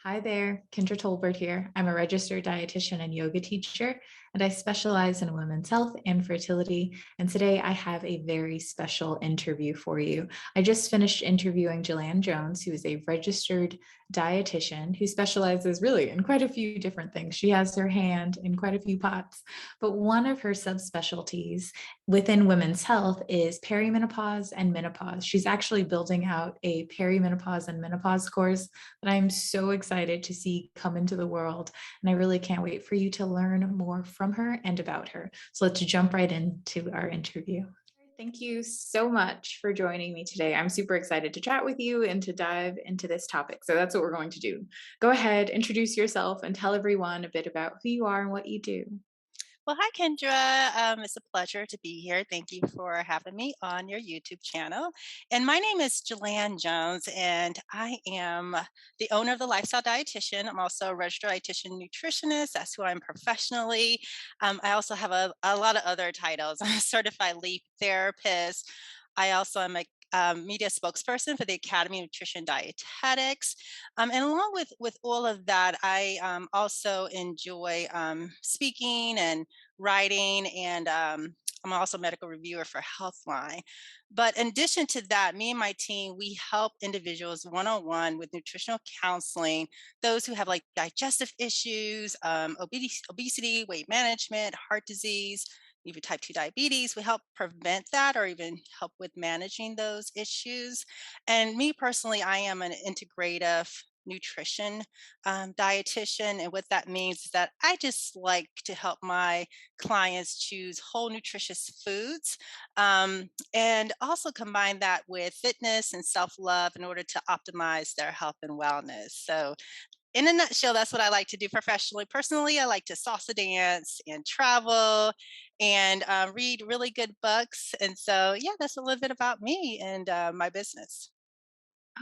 Hi there, Kendra Tolbert here. I'm a registered dietitian and yoga teacher, and I specialize in women's health and fertility. And today I have a very special interview for you. I just finished interviewing Jerlyn Jones, who is a registered dietitian who specializes really in quite a few different things. She has her hand in quite a few pots, but one of her subspecialties within women's health is perimenopause and menopause. She's actually building out a perimenopause and menopause course that I'm so excited to see come into the world. And I really can't wait for you to learn more from her and about her. So let's jump right into our interview. Thank you so much for joining me today. I'm super excited to chat with you and to dive into this topic. So that's what we're going to do. Go ahead, introduce yourself, and tell everyone a bit about who you are and what you do. Well, hi, Kendra. It's a pleasure to be here. Thank you for having me on your YouTube channel. And my name is Jerlyn Jones, and I am the owner of the Lifestyle Dietitian. I'm also a registered dietitian nutritionist. That's who I'm professionally. I also have a lot of other titles. I'm a certified leap therapist. I also am a media spokesperson for the Academy of Nutrition Dietetics. And along with all of that, I also enjoy speaking and writing, and I'm also a medical reviewer for Healthline. But in addition to that, me and my team, we help individuals one-on-one with nutritional counseling, those who have like digestive issues, obesity, weight management, heart disease, even type 2 diabetes. We help prevent that or even help with managing those issues. And me personally, I am an integrative nutrition dietitian. And what that means is that I just like to help my clients choose whole nutritious foods, and also combine that with fitness and self love in order to optimize their health and wellness. So, in a nutshell, that's what I like to do professionally. Personally, I like to salsa dance and travel and read really good books. And so, yeah, that's a little bit about me and my business.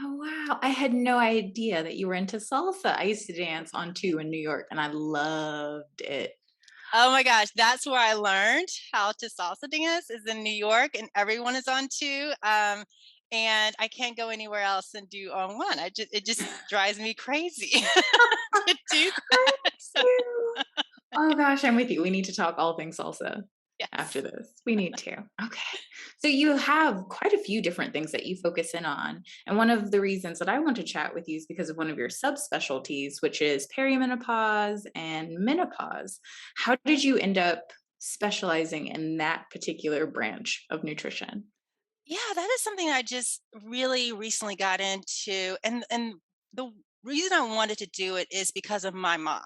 Oh, wow. I had no idea that you were into salsa. I used to dance on two in New York and I loved it. Oh my gosh, that's where I learned how to salsa dance is in New York, and everyone is on 2, and I can't go anywhere else and do on 1. It just drives me crazy to do I'm that. with So, you. Oh gosh, I'm with you. We need to talk all things salsa after yes. this. We need to. Okay. So you have quite a few different things that you focus in on. And one of the reasons that I want to chat with you is because of one of your subspecialties, which is perimenopause and menopause. How did you end up specializing in that particular branch of nutrition? Yeah, that is something I just really recently got into, and the reason I wanted to do it is because of my mom.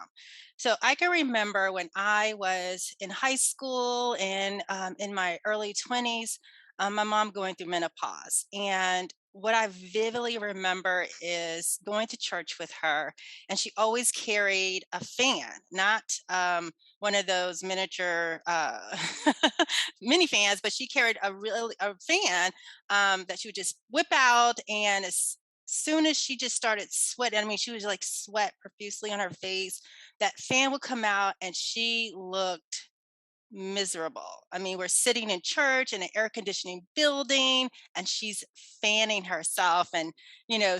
So I can remember when I was in high school and in my early 20s, my mom going through menopause. And what I vividly remember is going to church with her, and she always carried a fan, not one of those miniature mini fans, but she carried a fan that she would just whip out. And as soon as she just started sweating, I mean, she was like sweat profusely on her face. That fan would come out, and she looked miserable. I mean, we're sitting in church in an air conditioning building, and she's fanning herself and,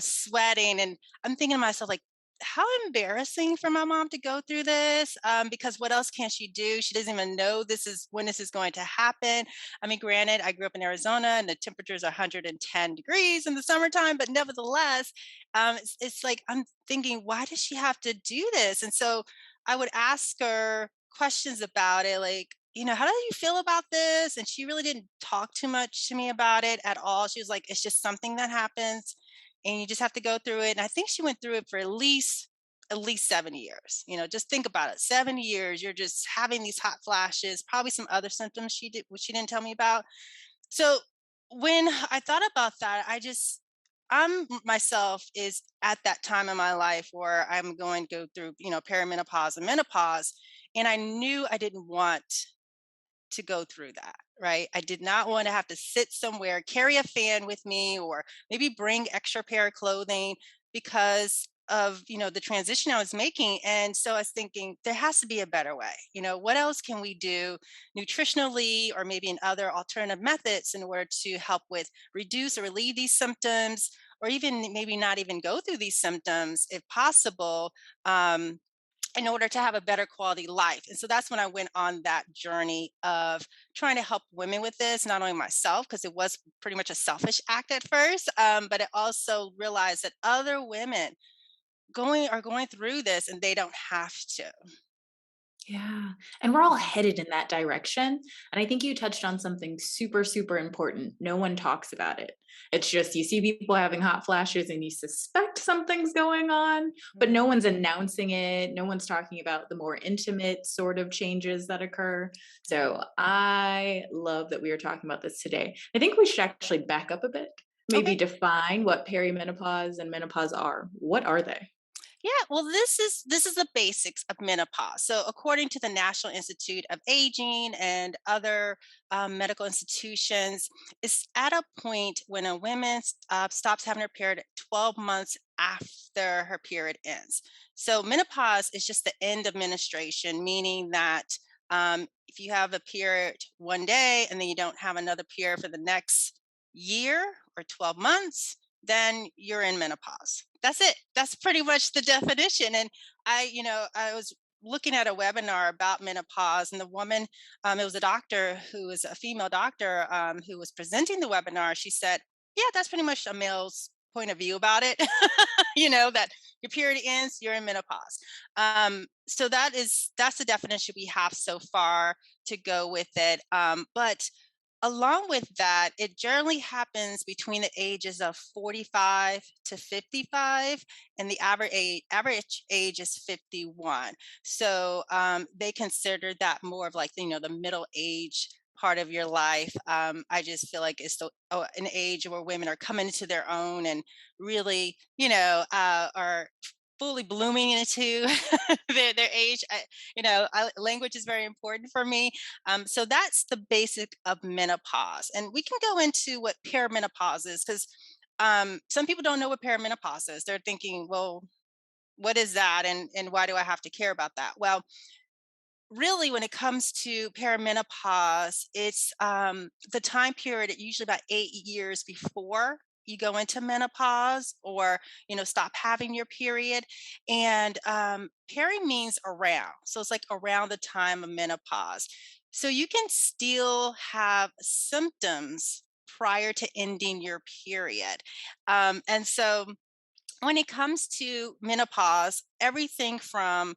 sweating. And I'm thinking to myself, like, how embarrassing for my mom to go through this, because what else can she do? She doesn't even know this is when this is going to happen. I mean, granted, I grew up in Arizona and the temperatures are 110 degrees in the summertime, but nevertheless, it's like I'm thinking, why does she have to do this? And so I would ask her questions about it, like, how do you feel about this? And she really didn't talk too much to me about it at all. She was like, it's just something that happens and you just have to go through it. And I think she went through it for at least 7 years. Just think about it. 7 years, you're just having these hot flashes, probably some other symptoms she did, which she didn't tell me about. So when I thought about that, I'm myself is at that time in my life where I'm going to go through, perimenopause and menopause. And I knew I didn't want to go through that, right? I did not want to have to sit somewhere, carry a fan with me, or maybe bring extra pair of clothing because of the transition I was making. And so I was thinking there has to be a better way. What else can we do nutritionally or maybe in other alternative methods in order to help with reduce or relieve these symptoms, or even maybe not even go through these symptoms if possible, um, in order to have a better quality life. And so that's when I went on that journey of trying to help women with this, not only myself, because it was pretty much a selfish act at first, but I also realized that other women are going through this and they don't have to. Yeah. And we're all headed in that direction. And I think you touched on something super, super important. No one talks about it. It's just you see people having hot flashes and you suspect something's going on, but no Mhm. one's announcing it. No one's talking about the more intimate sort of changes that occur. So I love that we are talking about this today. I think we should actually back up a bit, maybe Okay. define what perimenopause and menopause are. What are they? Yeah, well, this is the basics of menopause. So, according to the National Institute of Aging and other medical institutions, it's at a point when a woman stops having her period at 12 months after her period ends. So, menopause is just the end of menstruation, meaning that if you have a period one day and then you don't have another period for the next year or 12 months, then you're in menopause. That's it. That's pretty much the definition. And I was looking at a webinar about menopause, and the woman, it was a doctor who was a female doctor who was presenting the webinar. She said, "Yeah, that's pretty much a male's point of view about it. That your period ends, you're in menopause." So that's the definition we have so far to go with it. But along with that, it generally happens between the ages of 45 to 55, and the average age is 51. So they consider that more of like the middle age part of your life. I just feel like it's an age where women are coming into their own and really, are fully blooming into their age. Language is very important for me, so that's the basic of menopause. And we can go into what perimenopause is because some people don't know what perimenopause is. They're thinking, well, what is that? And why do I have to care about that? Well, really, when it comes to perimenopause, it's the time period, usually about 8 years before you go into menopause or stop having your period. And peri means around, so it's like around the time of menopause, so you can still have symptoms prior to ending your period. And so when it comes to menopause, everything from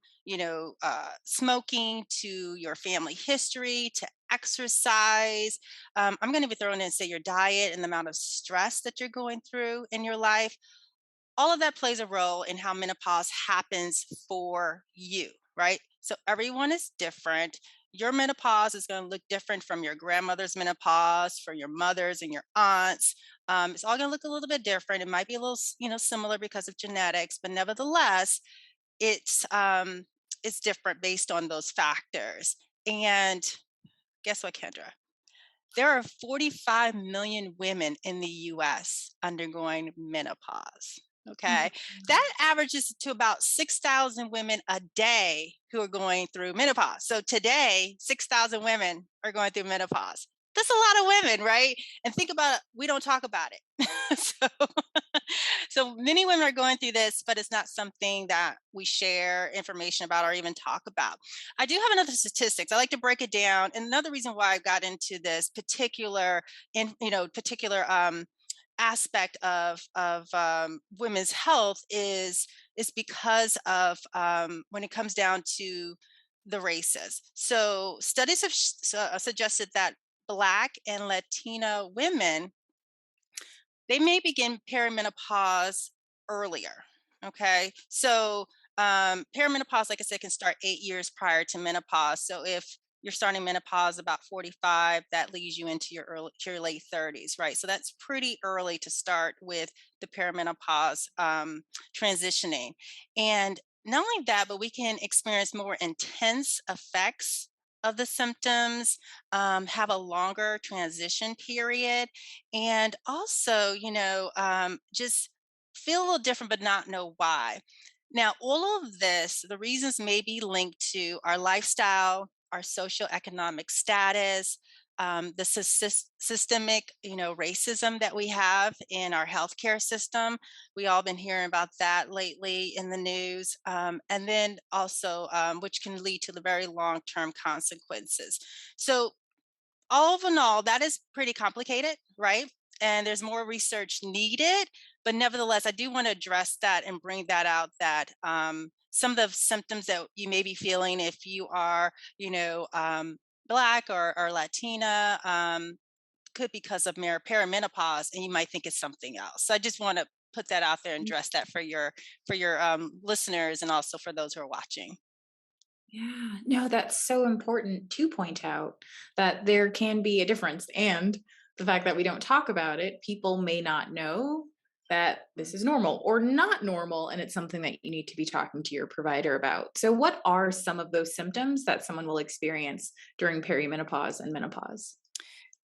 smoking to your family history to exercise. I'm going to be throwing in and say your diet and the amount of stress that you're going through in your life. All of that plays a role in how menopause happens for you, right? So everyone is different. Your menopause is going to look different from your grandmother's menopause, for your mother's and your aunts. It's all going to look a little bit different. It might be a little, similar because of genetics, but nevertheless, it's different based on those factors. And guess what, Kendra? There are 45 million women in the US undergoing menopause. Okay. That averages to about 6,000 women a day who are going through menopause. So today, 6,000 women are going through menopause. That's a lot of women, right? And think about it, we don't talk about it. So many women are going through this, but it's not something that we share information about or even talk about. I do have another statistics. I like to break it down. And another reason why I got into this particular aspect of women's health is because of when it comes down to the races. So studies have suggested that Black and Latino women, they may begin perimenopause earlier. Okay. So, perimenopause, like I said, can start 8 years prior to menopause. So, if you're starting menopause about 45, that leads you into to your late 30s, right? So, that's pretty early to start with the perimenopause transitioning. And not only that, but we can experience more intense effects of the symptoms, have a longer transition period, and also, just feel a little different, but not know why. Now, all of this, the reasons may be linked to our lifestyle, our socioeconomic status, the systemic, racism that we have in our healthcare system. We all been hearing about that lately in the news, and then also which can lead to the very long-term consequences. So all in all, that is pretty complicated, right? And there's more research needed, but nevertheless, I do want to address that and bring that out that some of the symptoms that you may be feeling if you are, Black or Latina, could because of perimenopause, and you might think it's something else. So I just want to put that out there and address that for your listeners and also for those who are watching. Yeah, no, that's so important to point out that there can be a difference. And the fact that we don't talk about it, people may not know that this is normal or not normal. And it's something that you need to be talking to your provider about. So, what are some of those symptoms that someone will experience during perimenopause and menopause?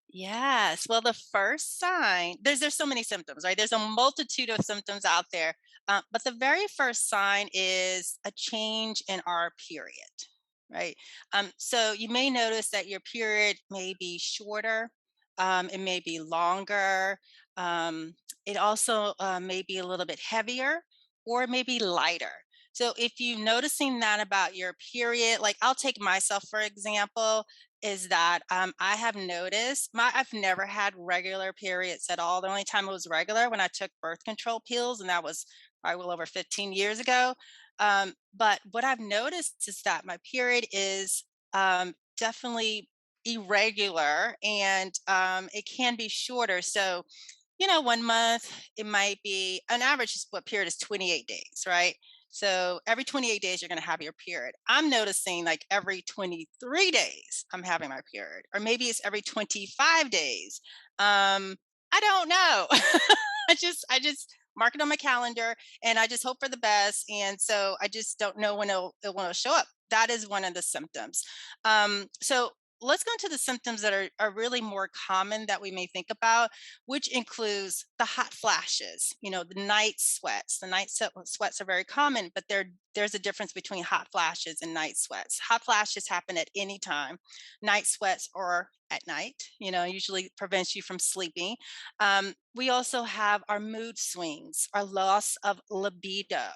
Yes. Well, the first sign, there's so many symptoms, right? There's a multitude of symptoms out there, but the very first sign is a change in our period, right? So you may notice that your period may be shorter, it may be longer, um, it also may be a little bit heavier, or maybe lighter. So if you're noticing that about your period, like I'll take myself for example, is that I have noticed I've never had regular periods at all. The only time it was regular when I took birth control pills, and that was probably well over 15 years ago. But what I've noticed is that my period is definitely irregular, and it can be shorter. So 1 month, it might be an average what period is 28 days, right? So every 28 days, you're going to have your period. I'm noticing like every 23 days, I'm having my period, or maybe it's every 25 days. I don't know. I just mark it on my calendar, and I just hope for the best. And so I just don't know when it'll show up. That is one of the symptoms. So let's go into the symptoms that are really more common that we may think about, which includes the hot flashes, the night sweats. The sweats are very common, but there's a difference between hot flashes and night sweats. Hot flashes happen at any time. Night sweats are at night, usually prevents you from sleeping. We also have our mood swings, our loss of libido.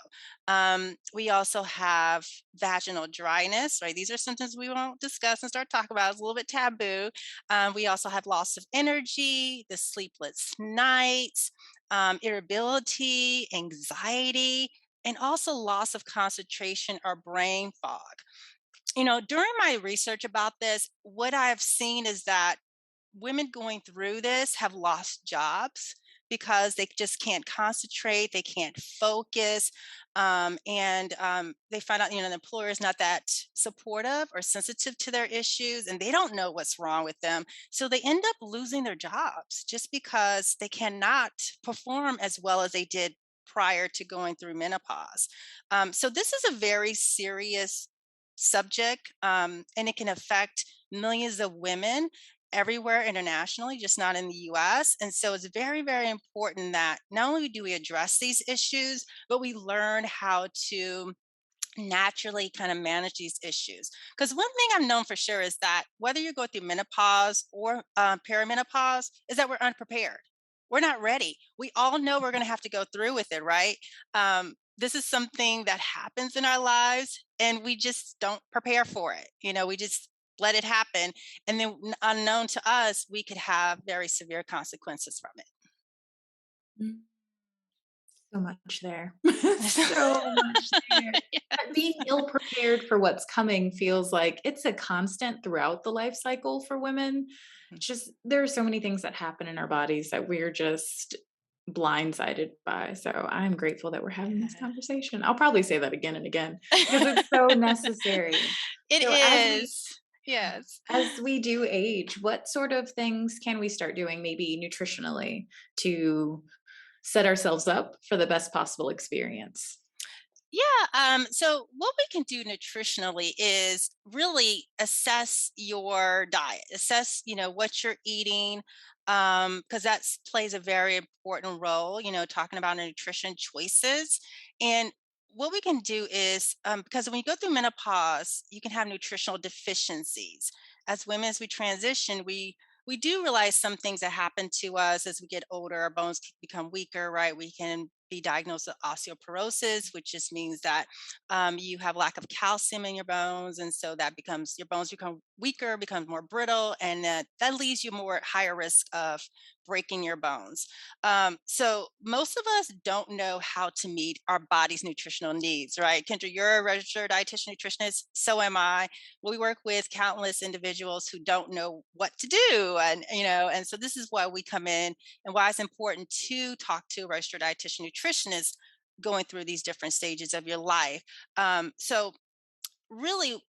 We also have vaginal dryness, right? These are symptoms we won't discuss and start talking about. It's a little bit taboo. We also have loss of energy, the sleepless nights, irritability, anxiety, and also loss of concentration or brain fog. During my research about this, what I've seen is that women going through this have lost jobs because they just can't concentrate, they can't focus, and they find out, the employer is not that supportive or sensitive to their issues, and they don't know what's wrong with them. So they end up losing their jobs just because they cannot perform as well as they did prior to going through menopause. So this is a very serious subject, and it can affect millions of women everywhere internationally, just not in the US. And so it's very, very important that not only do we address these issues, but we learn how to naturally kind of manage these issues. Because one thing I've known for sure is that whether you go through menopause or perimenopause, is that we're unprepared. We're not ready. We all know we're going to have to go through with it, right? This is something that happens in our lives, and we just don't prepare for it. We just let it happen. And then, unknown to us, we could have very severe consequences from Mm, so much there. it. So much there. But being ill prepared for what's coming feels like it's a constant throughout the life cycle for women. It's just there are so many things that happen in our bodies that we're just blindsided by. So I'm grateful that we're having this Yeah. conversation. I'll probably say that again and again because it's so necessary. It So is. Yes. as we do age, what sort of things can we start doing maybe nutritionally to set ourselves up for the best possible experience? Yeah. So what we can do nutritionally is really assess your diet, assess, what you're eating, because that plays a very important role, talking about nutrition choices. And what we can do is, because when you go through menopause, you can have nutritional deficiencies. as women, as we transition, we do realize some things that happen to us as we get older. Our bones can become weaker, right? We can be diagnosed with osteoporosis, which just means that you have lack of calcium in your bones, and so that becomes your bones become weaker, become more brittle, and that leaves you more at higher risk of breaking your bones. So most of us don't know how to meet our body's nutritional needs, right? Kendra, you're a registered dietitian nutritionist. So am I. We work with countless individuals who don't know what to do, and so this is why we come in and why it's important to talk to a registered dietitian nutritionist going through these different stages of your life. So really,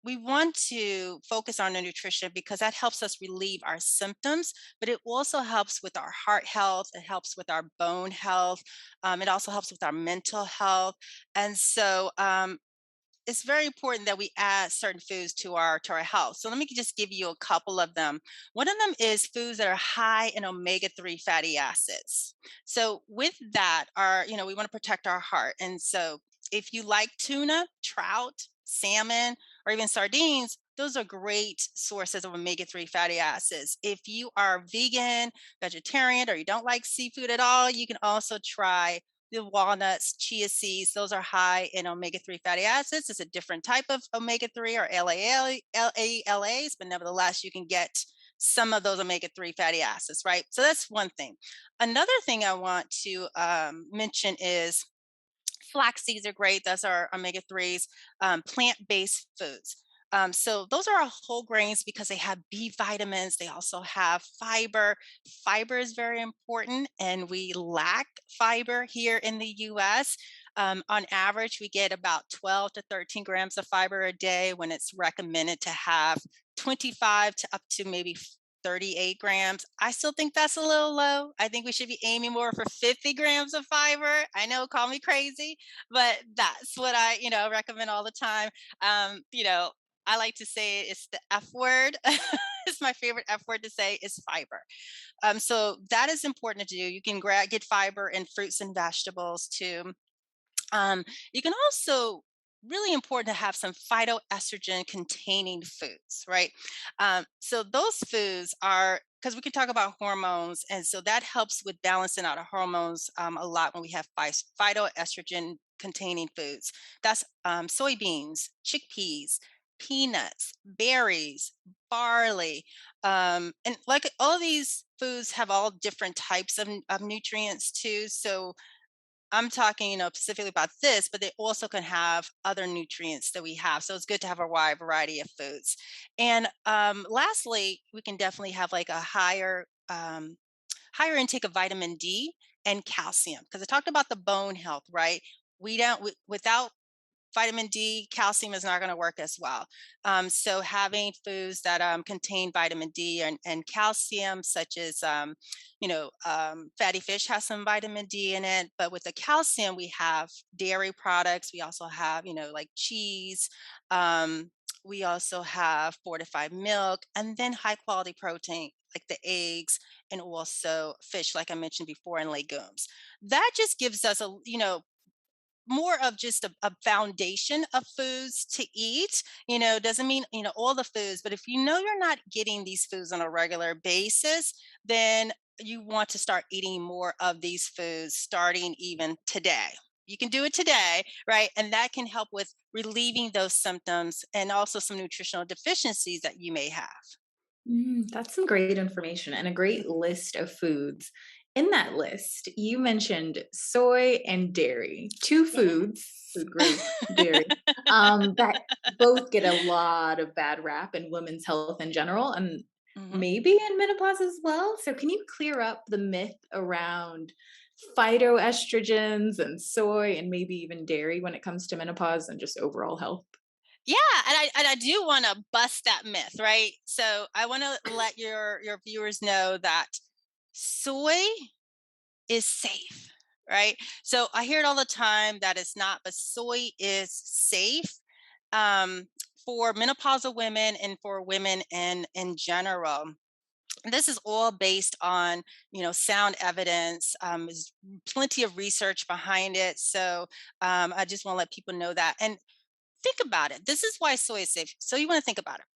we want to focus on the nutrition because that helps us relieve our symptoms, but it also helps with our heart health. It helps with our bone health. It also helps with our mental health. And so it's very important that we add certain foods to our health. So let me just give you a couple of them. One of them is foods that are high in omega-3 fatty acids. So with that, we want to protect our heart. And so if you like tuna, trout, salmon, or even sardines, those are great sources of omega-3 fatty acids. If you are vegan, vegetarian, or you don't like seafood at all, you can also try the walnuts, chia seeds. Those are high in omega-3 fatty acids. It's a different type of omega-3 or LALAs, but nevertheless, you can get some of those omega-3 fatty acids, right? So that's one thing. Another thing I want to mention is flax seeds are great. Those are omega-3s, plant-based foods. So those are whole grains because they have B vitamins. They also have fiber. Fiber is very important, and we lack fiber here in the US. On average, we get about 12 to 13 grams of fiber a day when it's recommended to have 25 to up to maybe 38 grams. I still think that's a little low. I think we should be aiming more for 50 grams of fiber. I know, call me crazy, but that's what I recommend all the time. I like to say it's the F word. It's my favorite F word to say is fiber. So that is important to do. You can get fiber in fruits and vegetables too. You can also really important to have some phytoestrogen containing foods, right? So those foods are because we can talk about hormones, and so that helps with balancing out our hormones a lot when we have phytoestrogen containing foods. That's soybeans, chickpeas, peanuts, berries, barley, and like all these foods have all different types of nutrients too. So I'm talking, specifically about this, but they also can have other nutrients that we have. So it's good to have a wide variety of foods. And lastly, we can definitely have like a higher intake of vitamin D and calcium because I talked about the bone health, right? We don't without vitamin D, calcium is not going to work as well. So having foods that contain vitamin D and calcium, such as fatty fish has some vitamin D in it, but with the calcium we have dairy products. We also have like cheese. We also have fortified milk, and then high quality protein like the eggs and also fish, like I mentioned before, and legumes. That just gives us a more of just a foundation of foods to eat. Doesn't mean all the foods, but if you're not getting these foods on a regular basis, then you want to start eating more of these foods starting even today. You can do it today, right? And that can help with relieving those symptoms and also some nutritional deficiencies that you may have. That's some great information and a great list of foods. In that list, you mentioned soy and dairy, two foods, food group, dairy, that both get a lot of bad rap in women's health in general and Mhm. maybe in menopause as well. So, can you clear up the myth around phytoestrogens and soy and maybe even dairy when it comes to menopause and just overall health? Yeah, and I do want to bust that myth, right? So I want to let your viewers know that soy is safe, right? So I hear it all the time that it's not, but soy is safe um, for menopausal women and for women in general. This is all based on sound evidence. There's plenty of research behind it. So I just want to let people know that. And think about it. This is why soy is safe. So you want to think about it.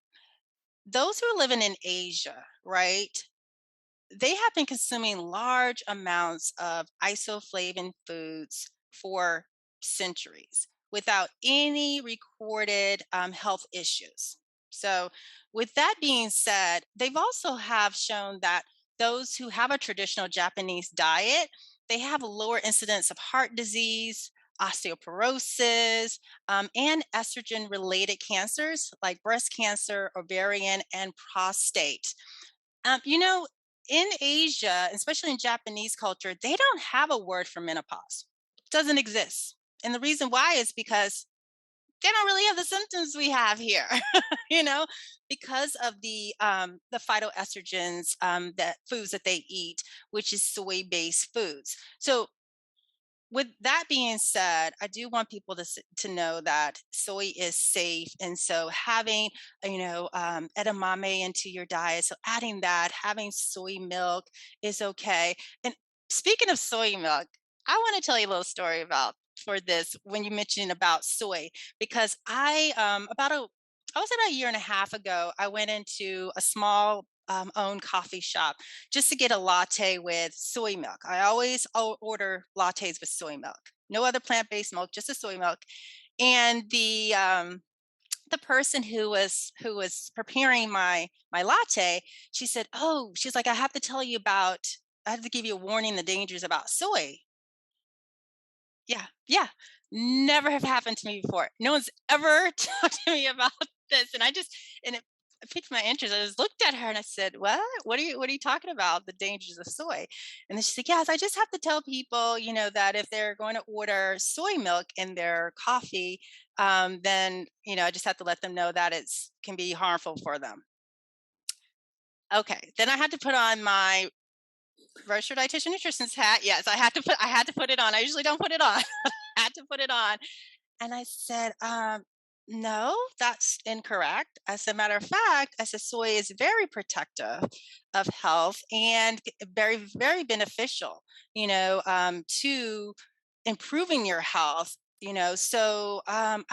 those who are living in Asia, right? They have been consuming large amounts of isoflavin foods for centuries without any recorded health issues. So, with that being said, they've also have shown that those who have a traditional Japanese diet, they have a lower incidence of heart disease, osteoporosis, and estrogen related cancers like breast cancer, ovarian, and prostate. You know, in Asia, especially in Japanese culture, they don't have a word for menopause. It doesn't exist. And the reason why is because they don't really have the symptoms we have here, you know, because of the phytoestrogens, that foods that they eat, which is soy-based foods. So with that being said, I do want people to know that soy is safe, and so having edamame into your diet, so adding that, having soy milk is okay. And speaking of soy milk, I want to tell you a little story about for this when you mentioned about soy, because I was about a year and a half ago. I went into a small owned coffee shop just to get a latte with soy milk. I always order lattes with soy milk. No other plant-based milk, just a soy milk. And the person who was preparing my latte, she said, "Oh, she's like, I have to give you a warning, the dangers about soy." Yeah, yeah. Never have happened to me before. No one's ever talked to me about this, and it piqued my interest. I just looked at her and I said, "What? What are you talking about? The dangers of soy?" And then she said, "Yes, I just have to tell people, that if they're going to order soy milk in their coffee, then I just have to let them know that it's can be harmful for them." Okay, then I had to put on my registered dietitian nutritionist hat. Yes, I had to put it on. I usually don't put it on. I had to put it on. And I said, no, that's incorrect. As a matter of fact, I said, soy is very protective of health and very, very beneficial, to improving your health. I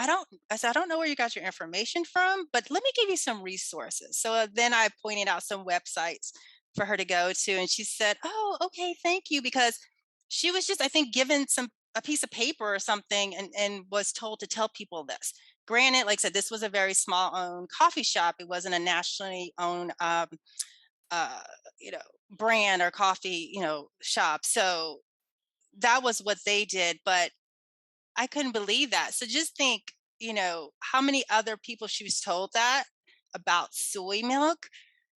don't know where you got your information from, but let me give you some resources. So then I pointed out some websites for her to go to, and she said, "Oh, okay, thank you," because she was just, I think, given a piece of paper or something, and was told to tell people this. Granted, like I said, this was a very small owned coffee shop. It wasn't a nationally owned uh, you know, brand or coffee, shop. So that was what they did. But I couldn't believe that. So just think, how many other people she was told that about soy milk,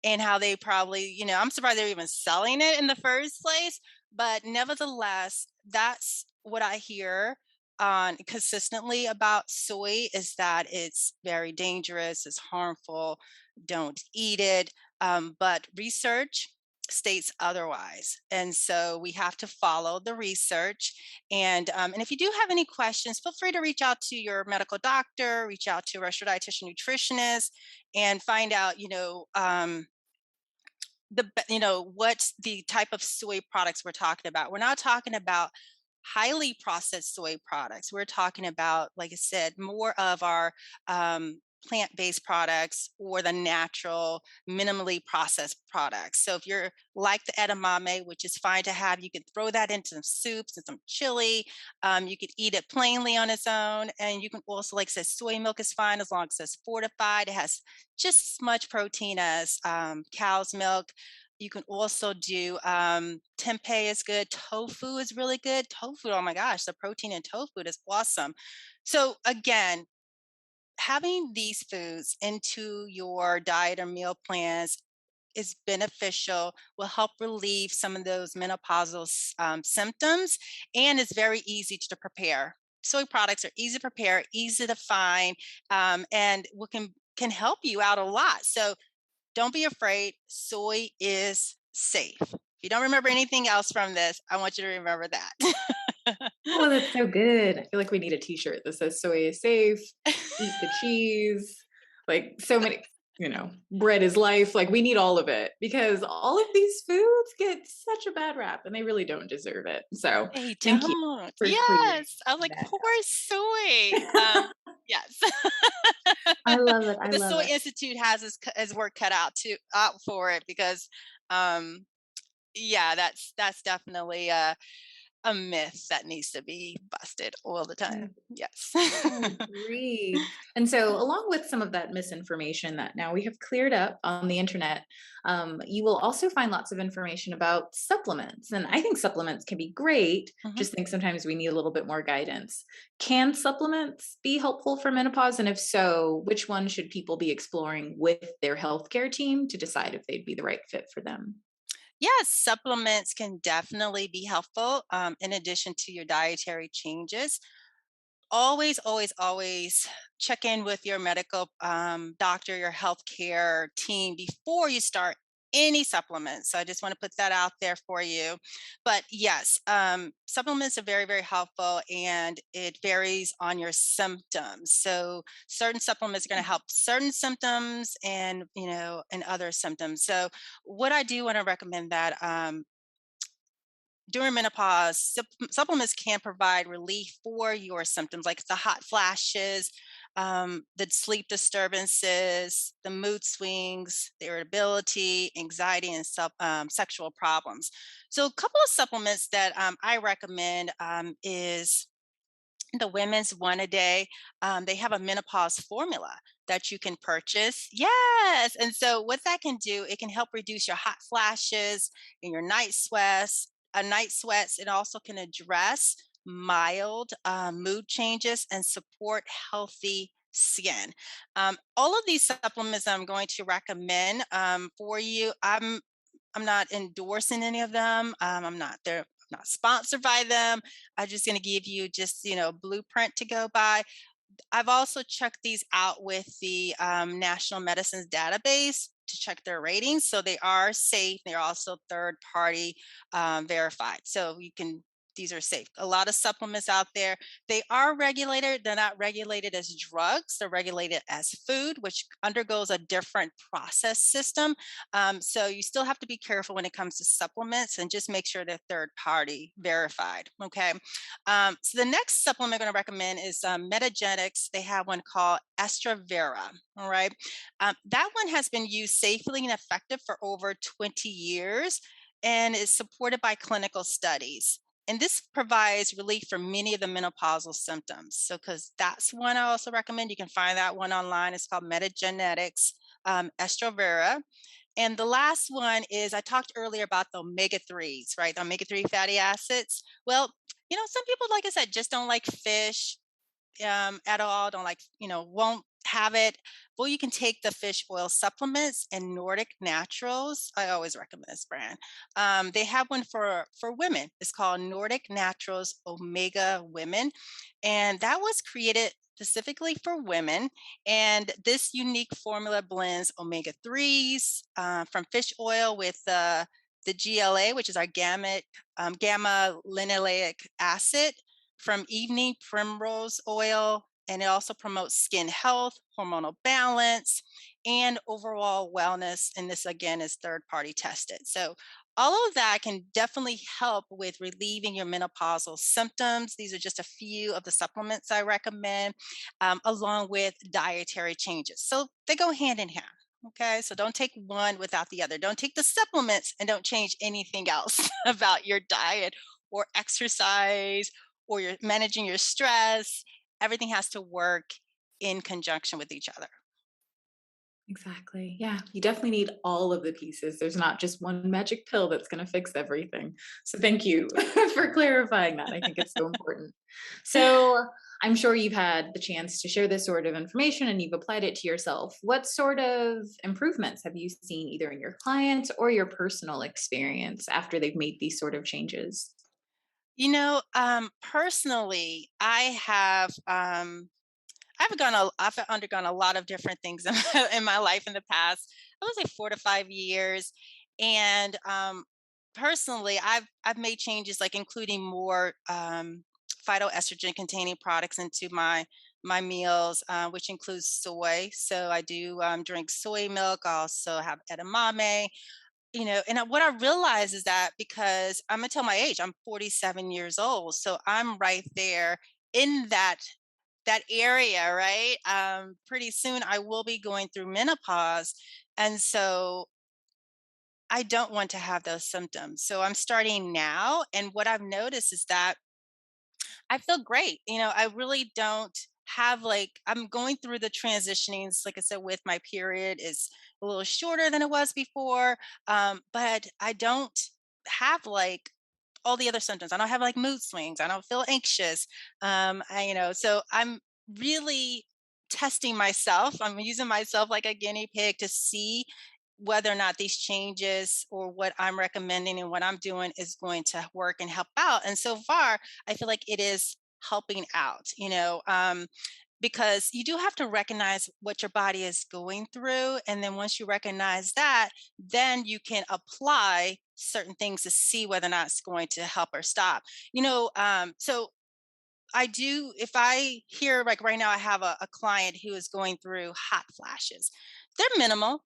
and how they probably, I'm surprised they're even selling it in the first place. But nevertheless, that's what I hear on consistently about soy, is that it's very dangerous, it's harmful, don't eat it. But research states otherwise, and so we have to follow the research. And if you do have any questions, feel free to reach out to your medical doctor, reach out to a registered dietitian nutritionist, and find out, what's the type of soy products we're talking about. We're not talking about highly processed soy products. We're talking about, like I said, more of our plant-based products, or the natural, minimally processed products. So if you're like the edamame, which is fine to have, you could throw that into some soups and some chili. You could eat it plainly on its own, and you can also, like I said, soy milk is fine as long as it's fortified. It has just as much protein as cow's milk. You can also do tempeh is good. Tofu is really good. Tofu, oh my gosh, the protein in tofu is awesome. So again, having these foods into your diet or meal plans is beneficial, will help relieve some of those menopausal symptoms, and it's very easy to prepare. Soy products are easy to prepare, easy to find, and what can help you out a lot. So don't be afraid. Soy is safe. If you don't remember anything else from this, I want you to remember that. Oh, that's so good. I feel like we need a t-shirt that says soy is safe, eat the cheese, like so many, bread is life. Like we need all of it because all of these foods get such a bad rap and they really don't deserve it. So They thank you don't. for clearing Yes. I was like, that poor soy. Yes. I love it. I But the love Soy it. Institute has his work cut out for it because, um, yeah, that's definitely a myth that needs to be busted all the I time. Yes. I agree. And so, along with some of that misinformation that now we have cleared up on the internet, you will also find lots of information about supplements. And I think supplements can be great. Mhm. Just think sometimes we need a little bit more guidance. Can supplements be helpful for menopause? And if so, which one should people be exploring with their healthcare team to decide if they'd be the right fit for them? Yes, supplements can definitely be helpful, in addition to your dietary changes. Always, always, always check in with your medical doctor, your healthcare team before you start any supplements. So I just want to put that out there for you. But yes, supplements are very, very helpful, and it varies on your symptoms. So certain supplements are going to help certain symptoms, and other symptoms. So what I do want to recommend that during menopause, supplements can provide relief for your symptoms, like the hot flashes, the sleep disturbances, the mood swings, the irritability, anxiety, and sexual problems. So, a couple of supplements that I recommend is the women's one a day. They have a menopause formula that you can purchase. Yes. And so what that can do, it can help reduce your hot flashes and your night sweats. It also can address mild mood changes and support healthy skin. All of these supplements I'm going to recommend for you. I'm not endorsing any of them. I'm not sponsored by them. I'm just going to give you just a blueprint to go by. I've also checked these out with the National Medicines Database to check their ratings. So they are safe. They're also third party verified. So these are safe. A lot of supplements out there, they are regulated. They're not regulated as drugs. They're regulated as food, which undergoes a different process system. So you still have to be careful when it comes to supplements, and just make sure they're third party verified. Okay. So the next supplement I'm going to recommend is Metagenics. They have one called Estravera. All right. That one has been used safely and effective for over 20 years and is supported by clinical studies. And this provides relief for many of the menopausal symptoms. So, because that's one I also recommend, you can find that one online. It's called Metagenetics Estravera. And the last one is, I talked earlier about the omega 3s, right? The omega 3 fatty acids. Well, some people, like I said, just don't like fish at all, don't like, won't have it. Well, you can take the fish oil supplements, and Nordic Naturals. I always recommend this brand. They have one for women. It's called Nordic Naturals Omega Women, and that was created specifically for women. And this unique formula blends omega 3s from fish oil with the GLA, which is our gamma linoleic acid, from evening primrose oil, and it also promotes skin health, hormonal balance, and overall wellness. And this again is third party tested. So all of that can definitely help with relieving your menopausal symptoms. These are just a few of the supplements I recommend, along with dietary changes. So they go hand in hand. Okay, so don't take one without the other. Don't take the supplements and don't change anything else about your diet or exercise, or you're managing your stress. Everything has to work in conjunction with each other. Exactly. Yeah, you definitely need all of the pieces. There's not just one magic pill that's going to fix everything. So thank you for clarifying that. I think it's so important. So I'm sure you've had the chance to share this sort of information and you've applied it to yourself. What sort of improvements have you seen either in your clients or your personal experience after they've made these sort of changes? Personally, I've undergone a lot of different things in my life in the past. I would say 4 to 5 years, and personally, I've made changes, like including more phytoestrogen containing products into my meals, which includes soy. So I do drink soy milk. I also have edamame. And what I realize is that, because I'm gonna tell my age, I'm 47 years old, so I'm right there in that that area, right? Pretty soon I will be going through menopause. And so I don't want to have those symptoms. So I'm starting now. And what I've noticed is that I feel great. I really don't have like, I'm going through the transitionings, like I said, with my period is a little shorter than it was before. But I don't have like all the other symptoms. I don't have like mood swings. I don't feel anxious. So I'm really testing myself. I'm using myself like a guinea pig to see whether or not these changes or what I'm recommending and what I'm doing is going to work and help out. And so far, I feel like it is helping out, because you do have to recognize what your body is going through. And then once you recognize that, then you can apply certain things to see whether or not it's going to help or stop. So I do, if I hear like right now, I have a client who is going through hot flashes. They're minimal,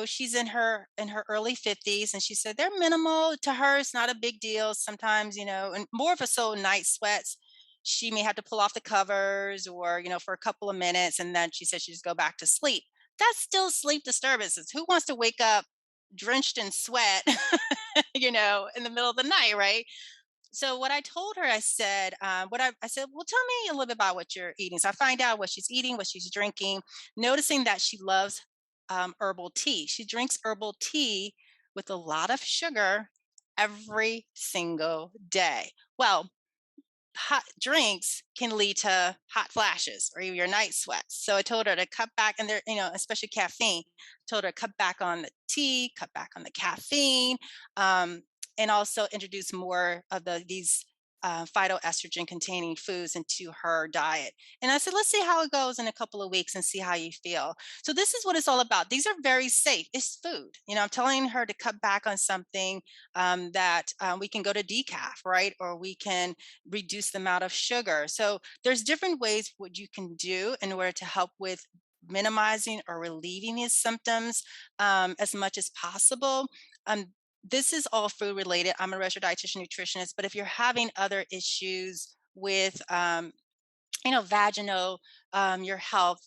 she's in her early 50s, and she said they're minimal to her. It's not a big deal. Sometimes, and more of a so night sweats. She may have to pull off the covers or, for a couple of minutes, and then she said she just go back to sleep. That's still sleep disturbances. Who wants to wake up drenched in sweat, in the middle of the night, right? So what I told her, I said, I said, well, tell me a little bit about what you're eating. So I find out what she's eating, what she's drinking, noticing that she loves herbal tea. She drinks herbal tea with a lot of sugar every single day. Well, hot drinks can lead to hot flashes or even your night sweats. So I told her to cut back, and there, especially caffeine. Told her to cut back on the tea, cut back on the caffeine, and also introduce more of these phytoestrogen containing foods into her diet. And I said, let's see how it goes in a couple of weeks and see how you feel. So this is what it's all about. These are very safe. It's food. I'm telling her to cut back on something that we can go to decaf, right? Or we can reduce the amount of sugar. So there's different ways what you can do in order to help with minimizing or relieving these symptoms as much as possible. This is all food related. I'm a registered dietitian nutritionist, but if you're having other issues with vaginal, your health,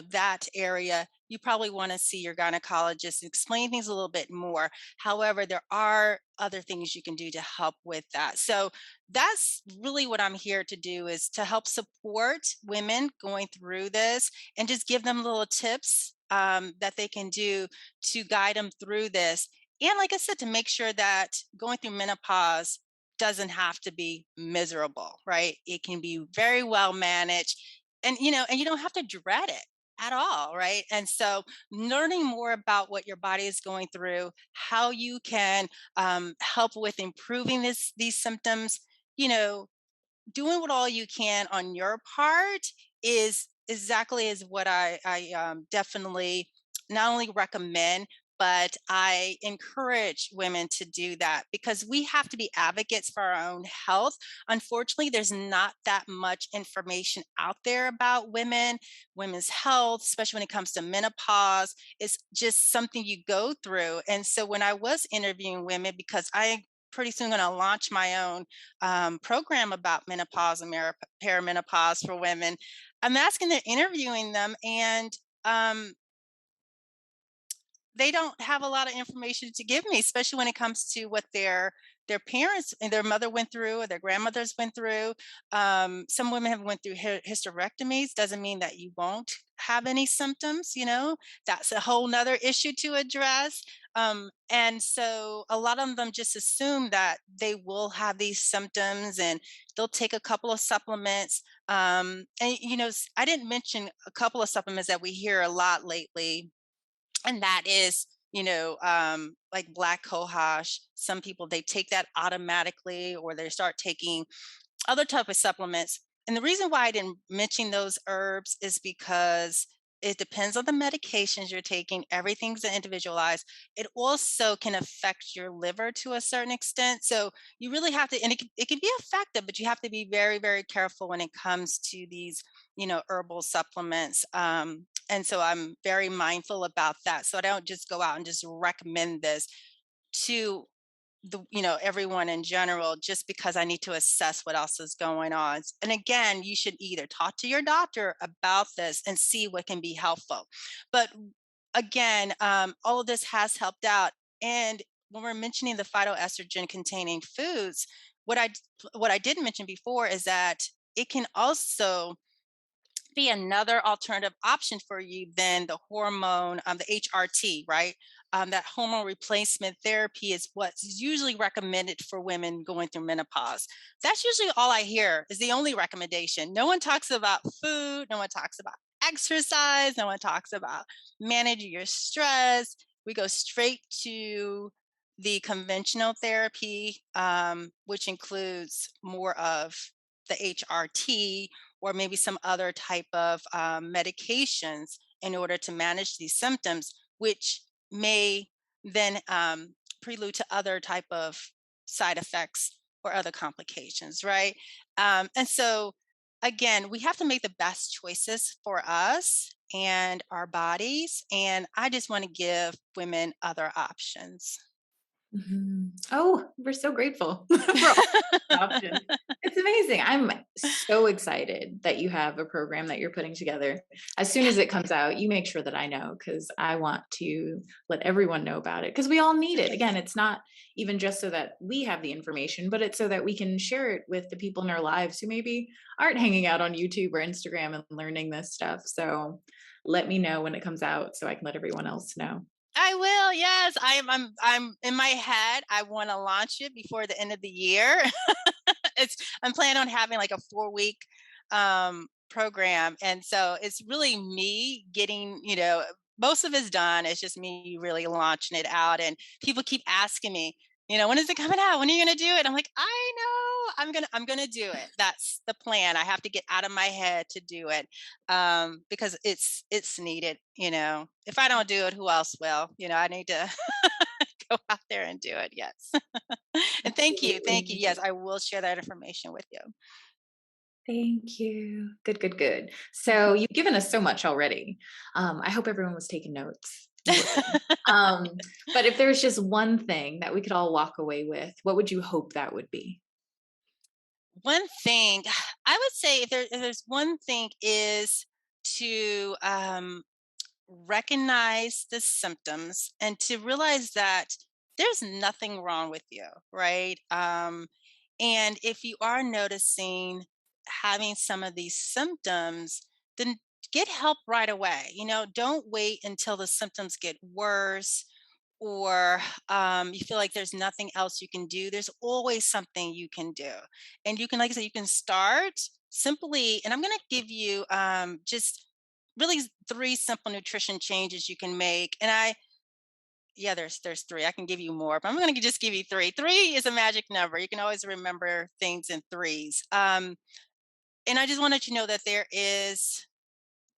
that area, you probably want to see your gynecologist and explain things a little bit more. However, there are other things you can do to help with that. So that's really what I'm here to do, is to help support women going through this and just give them little tips that they can do to guide them through this. And like I said, to make sure that going through menopause doesn't have to be miserable, right? It can be very well managed, and you don't have to dread it at all, right? And so learning more about what your body is going through, how you can help with improving these symptoms, you know doing what all you can on your part is exactly is what I definitely not only recommend, but I encourage women to do that, because we have to be advocates for our own health. Unfortunately, there's not that much information out there about women's health, especially when it comes to menopause. It's just something you go through. And so when I was interviewing women, because I pretty soon going to launch my own program about menopause and perimenopause for women. I'm asking them, interviewing them, and um, they don't have a lot of information to give me, especially when it comes to what their parents and their mother went through or their grandmothers went through. Some women have went through hysterectomies. Doesn't mean that you won't have any symptoms. That's a whole nother issue to address. And so a lot of them just assume that they will have these symptoms, and they'll take a couple of supplements. And I didn't mention a couple of supplements that we hear a lot lately, and that is like black cohosh. Some people, they take that automatically, or they start taking other type of supplements. And the reason why I didn't mention those herbs is because it depends on the medications you're taking. Everything's individualized. It also can affect your liver to a certain extent. So you really have to, and it can be effective, but you have to be very, very careful when it comes to these, herbal supplements. And so I'm very mindful about that. So I don't just go out and just recommend this to everyone in general, just because I need to assess what else is going on. And again, you should either talk to your doctor about this and see what can be helpful. But again, all of this has helped out. And when we're mentioning the phytoestrogen containing foods, what I what I didn't mention before is that it can also be another alternative option for you than the hormone, the HRT, right? That hormone replacement therapy is what's usually recommended for women going through menopause. That's usually all I hear is the only recommendation. No one talks about food. No one talks about exercise. No one talks about managing your stress. We go straight to the conventional therapy, which includes more of the HRT or maybe some other type of medications in order to manage these symptoms, which may then prelude to other type of side effects or other complications, right? And so, again, we have to make the best choices for us and our bodies. And I just want to give women other options. Mhm. Oh, we're so grateful for all the options. It's amazing. I'm so excited that you have a program that you're putting together. As soon as it comes out, you make sure that I know because I want to let everyone know about it because we all need it. Again, it's not even just so that we have the information, but it's so that we can share it with the people in our lives who maybe aren't hanging out on YouTube or Instagram and learning this stuff. So let me know when it comes out so I can let everyone else know. I will. Yes, I'm in my head. I want to launch it before the end of the year. I'm planning on having like a 4 week program, and so it's really me getting most of it's done. It's just me really launching it out, and people keep asking me, when is it coming out? When are you going to do it? I'm like, I know. I'm gonna do it. That's the plan. I have to get out of my head to do it, because it's needed. If I don't do it, who else will? I need to go out there and do it. Yes. And thank you. Thank you. Absolutely. Yes, I will share that information with you. Thank you. Good, good, good. So you've given us so much already. I hope everyone was taking notes. You were. Um, but if there's just one thing that we could all walk away with, what would you hope that would be? One thing I would say, if there's one thing, is to recognize the symptoms and to realize that there's nothing wrong with you, right? And if you are noticing having some of these symptoms, then get help right away. Don't wait until the symptoms get worse, or you feel like there's nothing else you can do. There's always something you can do. And you can, like I said, you can start simply, and I'm going to give you just really three simple nutrition changes you can make. And yeah, there's three. I can give you more, but I'm going to just give you three. Three is a magic number. You can always remember things in threes. And I just wanted you to know that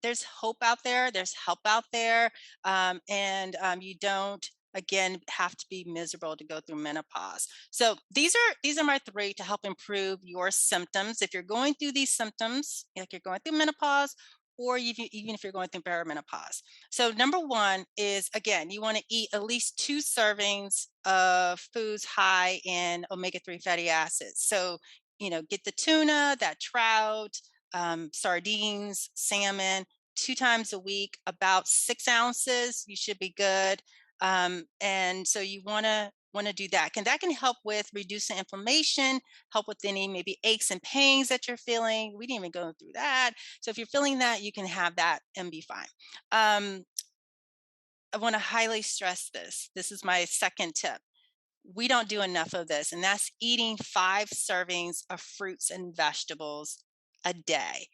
there's hope out there. There's help out there, and you don't again have to be miserable to go through menopause. So these are my three to help improve your symptoms if you're going through these symptoms, like you're going through menopause, or even if you're going through perimenopause. So number one is, again, you want to eat at least 2 servings of foods high in omega-3 fatty acids. So get the tuna, that trout, sardines, salmon, 2 times a week, about 6 ounces. You should be good. And so you want to do that. That can help with reducing inflammation, help with any maybe aches and pains that you're feeling. We didn't even go through that. So if you're feeling that, you can have that and be fine. I want to highly stress this. This is my second tip. We don't do enough of this, and that's eating 5 servings of fruits and vegetables a day.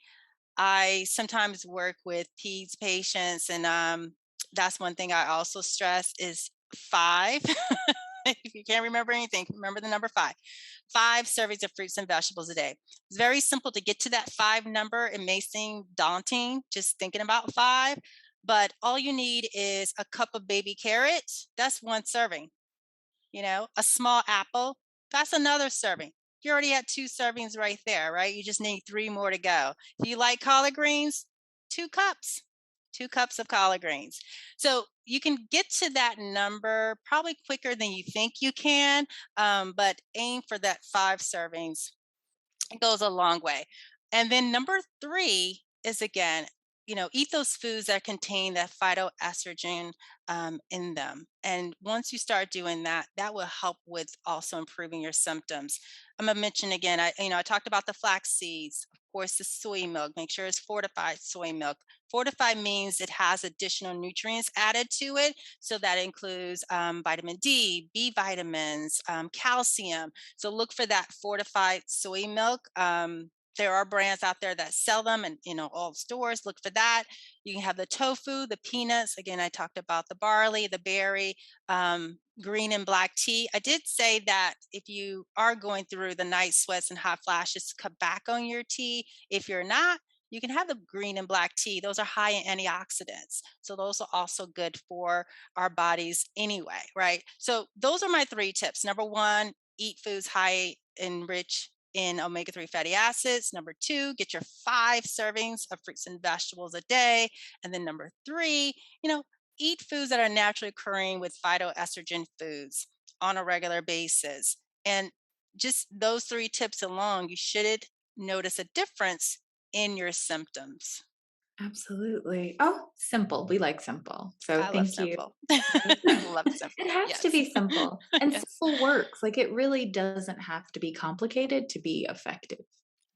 I sometimes work with peds patients, and that's one thing I also stress is five. If you can't remember anything, remember the number five. 5 servings of fruits and vegetables a day. It's very simple to get to that five number. It may seem daunting just thinking about five, but all you need is a cup of baby carrots. That's 1 serving. A small apple, that's another serving. You already had 2 servings right there, right? You just need 3 more to go. If you like collard greens, 2 cups. 2 cups of collard greens. So you can get to that number probably quicker than you think you can, but aim for that 5 servings. It goes a long way. And then number 3 is, again, eat those foods that contain that phytoestrogen in them. And once you start doing that, that will help with also improving your symptoms. I'm gonna mention again. I talked about the flax seeds, of course, the soy milk. Make sure it's fortified soy milk. Fortified means it has additional nutrients added to it, so that includes vitamin D, B vitamins, calcium. So look for that fortified soy milk. There are brands out there that sell them, and all stores. Look for that. You can have the tofu, the peanuts. Again, I talked about the barley, the berry, green and black tea. I did say that if you are going through the night sweats and hot flashes, cut back on your tea. If you're not, you can have the green and black tea. Those are high in antioxidants. So those are also good for our bodies anyway, right? So those are my 3 tips. Number 1, eat foods high and rich in omega-3 fatty acids. Number 2, get your 5 servings of fruits and vegetables a day. And then number 3, eat foods that are naturally occurring with phytoestrogen foods on a regular basis. And just those 3 tips alone, you should notice a difference in your symptoms. Absolutely. Oh, simple. We like simple. So I love thank you. simple. Right? Love It simple. has to Yes. be simple, and Yes. simple works. Like, it really doesn't have to be complicated to be effective.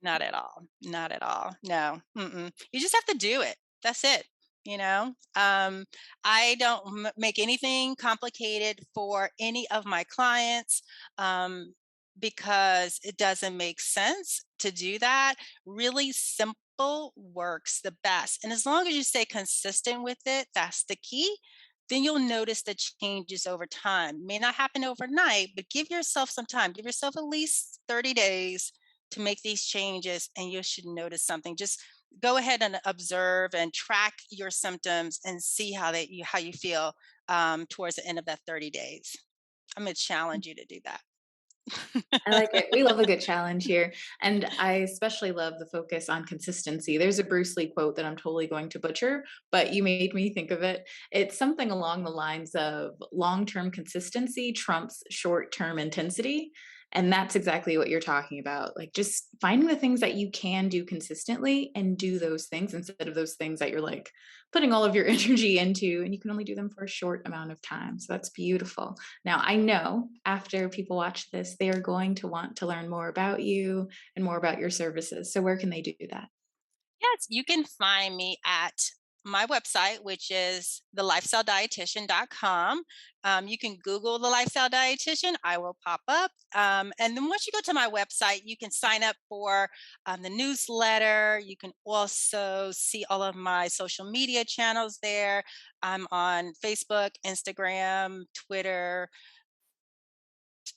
Not at all. Not at all. No. Mm-mm. You just have to do it. That's it. You know, I don't make anything complicated for any of my clients, um, because it doesn't make sense to do that. Really simple works the best. And as long as you stay consistent with it, that's the key. Then you'll notice the changes over time. May not happen overnight, but give yourself some time. Give yourself at least 30 days to make these changes, and you should notice something. Just go ahead and observe and track your symptoms and see how you feel towards the end of that 30 days. I'm going to challenge you to do that. I like it. We love a good challenge here. And I especially love the focus on consistency. There's a Bruce Lee quote that I'm totally going to butcher, but you made me think of it. It's something along the lines of long term consistency trumps short term intensity. And that's exactly what you're talking about. Like, just finding the things that you can do consistently and do those things instead of those things that you're like putting all of your energy into and you can only do them for a short amount of time. So that's beautiful. Now, I know after people watch this, they are going to want to learn more about you and more about your services. So, where can they do that? Yes, you can find me at my website, which is thelifestyledietitian.com. You can Google the lifestyle dietitian, I will pop up. And then once you go to my website, you can sign up for the newsletter. You can also see all of my social media channels there. I'm on Facebook, Instagram, Twitter,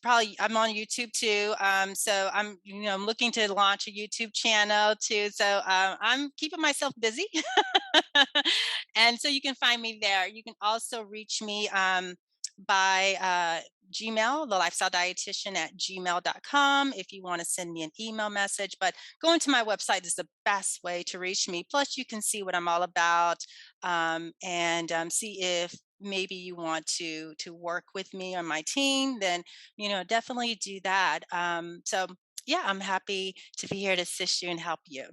probably I'm on YouTube too. So I'm looking to launch a YouTube channel too. So I'm keeping myself busy. And so you can find me there. You can also reach me by Gmail, the lifestyle dietitian at gmail.com, if you want to send me an email message. But going to my website is the best way to reach me. Plus, you can see what I'm all about, and see if maybe you want to work with me on my team. Then definitely do that. So yeah, I'm happy to be here to assist you and help you.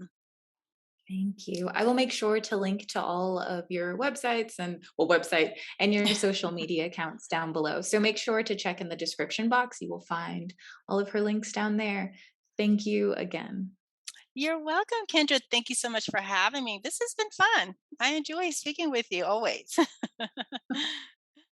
Thank you. I will make sure to link to all of your websites and, well, website and your social media accounts down below. So make sure to check in the description box. You will find all of her links down there. Thank you again. You're welcome, Kendra. Thank you so much for having me. This has been fun. I enjoy speaking with you always.